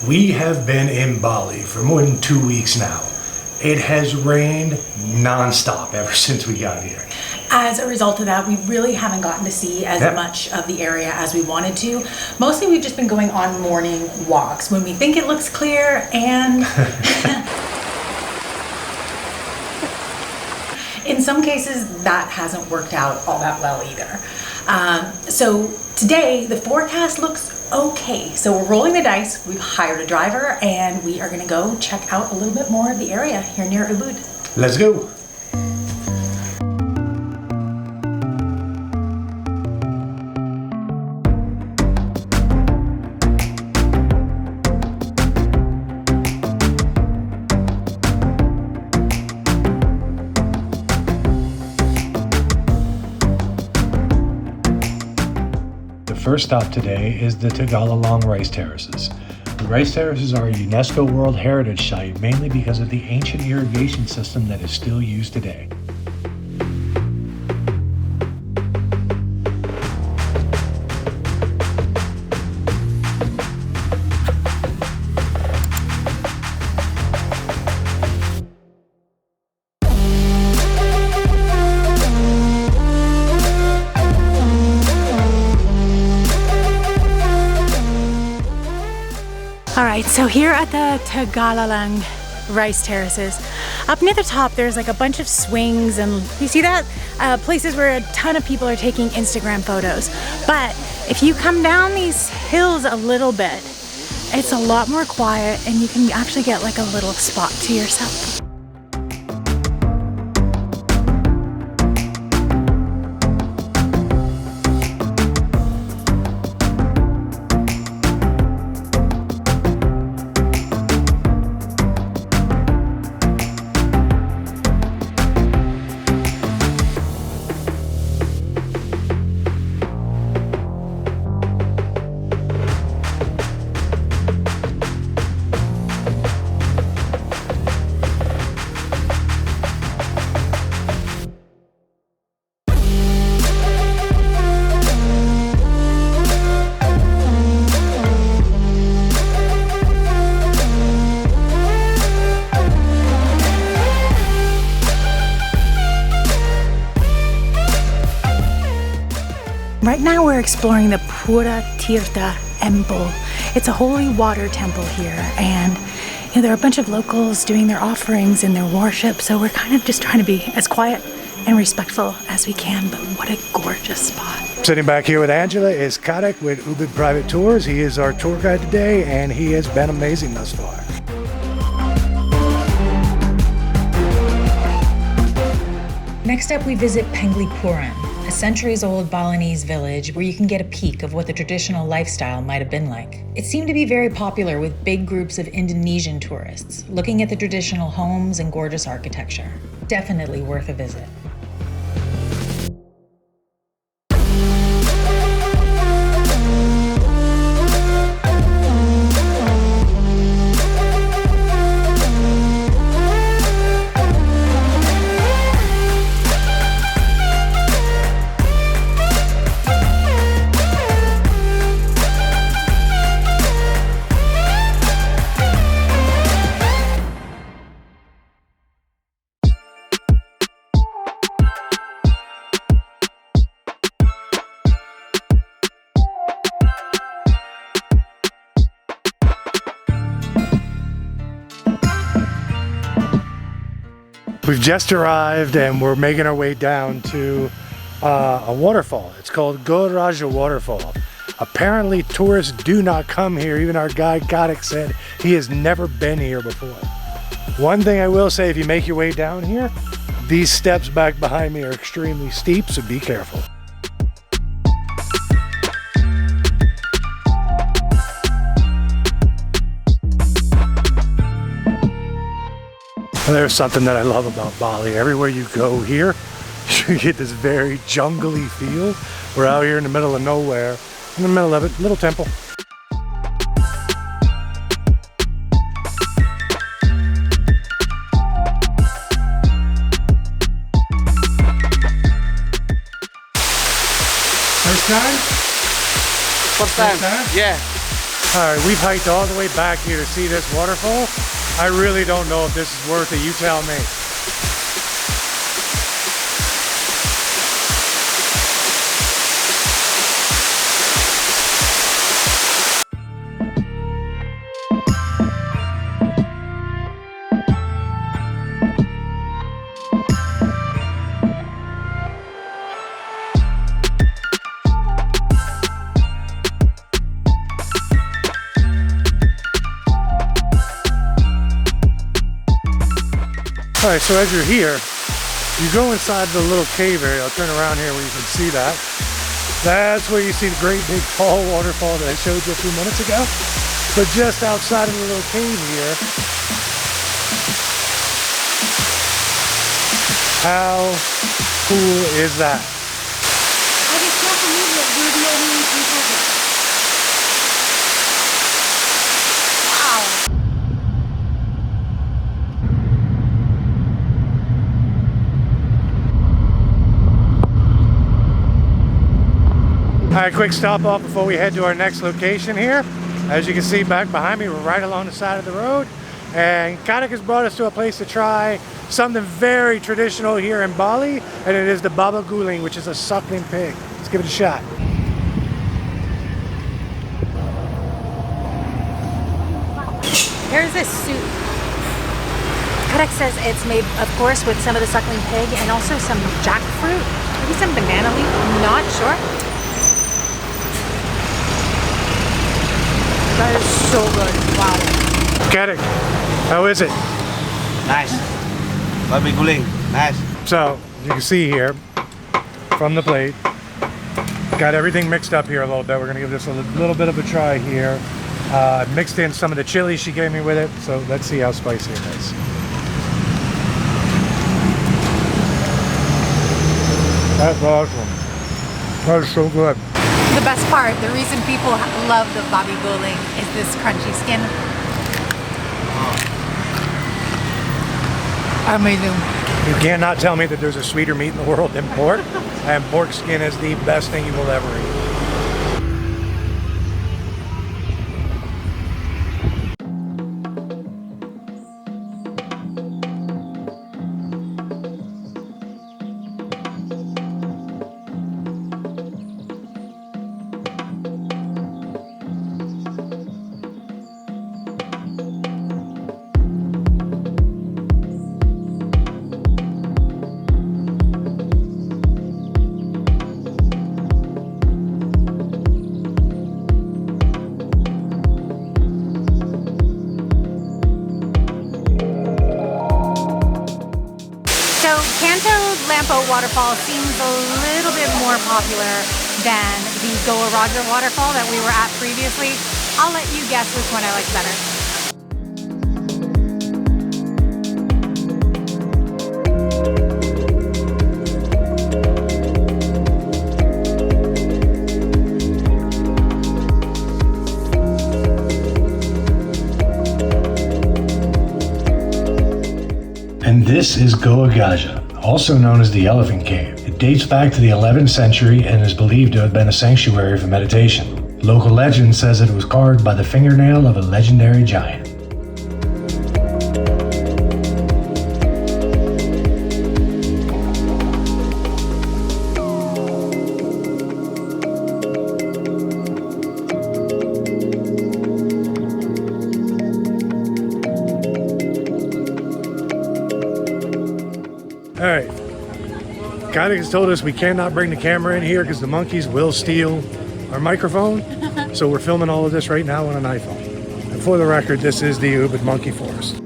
We have been in Bali for more than 2 weeks now. It has rained non-stop ever since we got here. As a result of that, we really haven't gotten to see as much of the area as we wanted to. Mostly we've just been going on morning walks when we think it looks clear, and in some cases that hasn't worked out all that well either. So today the forecast looks okay. So we're rolling the dice. We've hired a driver and we are going to go check out a little bit more of the area here near Ubud. Let's go. First stop today is the Tagallalang rice terraces. The rice terraces are a UNESCO World Heritage Site mainly because of the ancient irrigation system that is still used today. Alright, so here at the Tagallalang rice terraces, up near the top there's like a bunch of swings, and you see that? Places where a ton of people are taking Instagram photos. But if you come down these hills a little bit, it's a lot more quiet and you can actually get like a little spot to yourself. Right now we're exploring the Pura tirta Empul. It's a holy water temple here, and there are a bunch of locals doing their offerings and their worship, so we're kind of just trying to be as quiet and respectful as we can, but what a gorgeous spot. Sitting back here with Angela is Karek with Ubud Private Tours. He is our tour guide today and he has been amazing thus far. Next up we visit Penglipuran, a centuries-old Balinese village where you can get a peek of what the traditional lifestyle might have been like. It seemed to be very popular with big groups of Indonesian tourists looking at the traditional homes and gorgeous architecture. Definitely worth a visit. We've just arrived and we're making our way down to a waterfall. It's called Goa Raja Waterfall. Apparently tourists do not come here. Even our guide Karek said he has never been here before. One thing I will say, if you make your way down here, these steps back behind me are extremely steep, so be careful. There's something that I love about Bali. Everywhere you go here, you get this very jungly feel. We're out here in the middle of nowhere, in the middle of it, little temple. time? First time? Yeah. All right, we've hiked all the way back here to see this waterfall. I really don't know if this is worth it. You tell me. All right, so as you're here, you go inside the little cave area. I'll turn around here where you can see that. That's where you see the great big tall waterfall that I showed you a few minutes ago. But just outside of the little cave here, how cool is that? All right, quick stop off before we head to our next location here. As you can see back behind me, we're right along the side of the road. And Kadak has brought us to a place to try something very traditional here in Bali. And it is the Babi Guling, which is a suckling pig. Let's give it a shot. Here's this soup. Kadak says it's made, of course, with some of the suckling pig and also some jackfruit, maybe some banana leaf, I'm not sure. That is so good, wow. Kadak, how is it? Nice. Babi Guling, nice. So, you can see here, from the plate, got everything mixed up here a little bit. We're gonna give this a little bit of a try here. Mixed in some of the chili she gave me with it, so let's see how spicy it is. That's awesome. That is so good. The best part, the reason people love the Babi Guling is this crunchy skin. Amazing. You cannot tell me that there's a sweeter meat in the world than pork, and pork skin is the best thing you will ever eat. Kanto Lampo waterfall seems a little bit more popular than the Goa Raja Waterfall that we were at previously. I'll let you guess which one I like better. And this is Goa Gajah, also known as the Elephant Cave. It dates back to the 11th century and is believed to have been a sanctuary for meditation. Local legend says that it was carved by the fingernail of a legendary giant. All right, Kadak has told us we cannot bring the camera in here because the monkeys will steal our microphone. So we're filming all of this right now on an iPhone. And for the record, this is the Ubud Monkey Forest.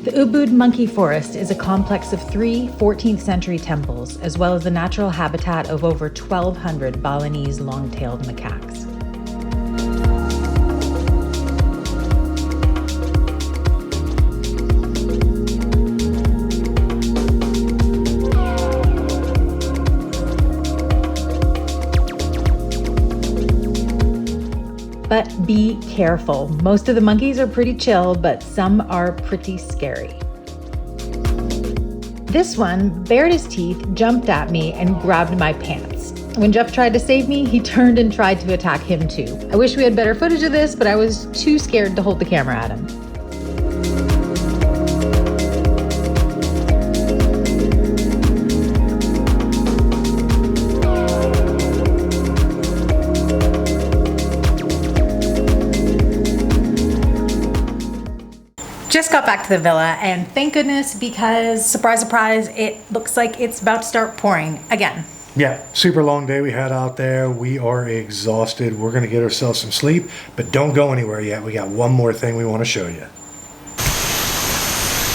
The Ubud Monkey Forest is a complex of 3 14th century temples, as well as the natural habitat of over 1,200 Balinese long-tailed macaques. But be careful. Most of the monkeys are pretty chill, but some are pretty scary. This one bared his teeth, jumped at me, and grabbed my pants. When Jeff tried to save me, he turned and tried to attack him too. I wish we had better footage of this, but I was too scared to hold the camera at him. Just got back to the villa, and thank goodness, because surprise, surprise, it looks like it's about to start pouring again. Yeah, super long day we had out there. We are exhausted. We're gonna get ourselves some sleep, but don't go anywhere yet. We got one more thing we want to show you.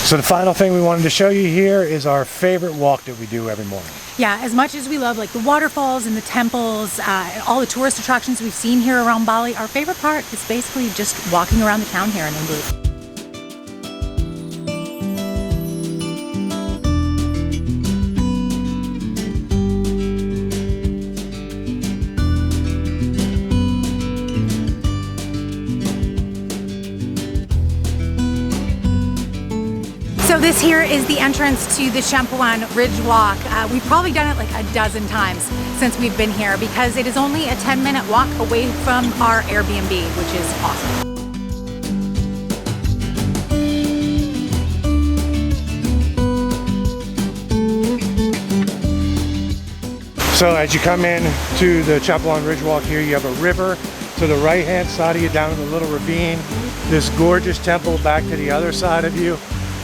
So the final thing we wanted to show you here is our favorite walk that we do every morning. Yeah, as much as we love like the waterfalls and the temples, and all the tourist attractions we've seen here around Bali, our favorite part is basically just walking around the town here in Ubud. So this here is the entrance to the Campuhan Ridge Walk. We've probably done it like a dozen times since we've been here because it is only a 10-minute walk away from our Airbnb, which is awesome. So as you come in to the Campuhan Ridge Walk here, you have a river to the right-hand side of you down in the little ravine. This gorgeous temple back to the other side of you.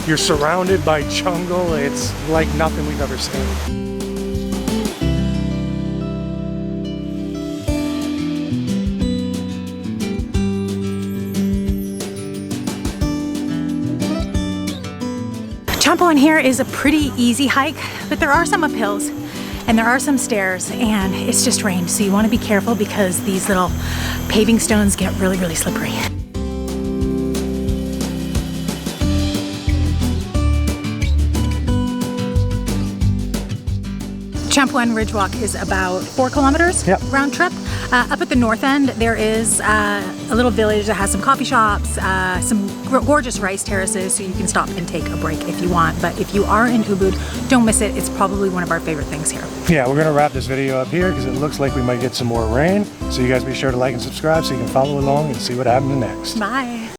You're surrounded by jungle. It's like nothing we've ever seen. Campuhan here is a pretty easy hike, but there are some uphills and there are some stairs, and it's just rained, so you want to be careful because these little paving stones get really, really slippery. Campuhan Ridge Walk is about 4 kilometers round trip. Up at the north end, there is a little village that has some coffee shops, some gorgeous rice terraces, so you can stop and take a break if you want. But if you are in Ubud, don't miss it. It's probably one of our favorite things here. Yeah, we're gonna wrap this video up here because it looks like we might get some more rain. So you guys be sure to like and subscribe so you can follow along and see what happens next. Bye.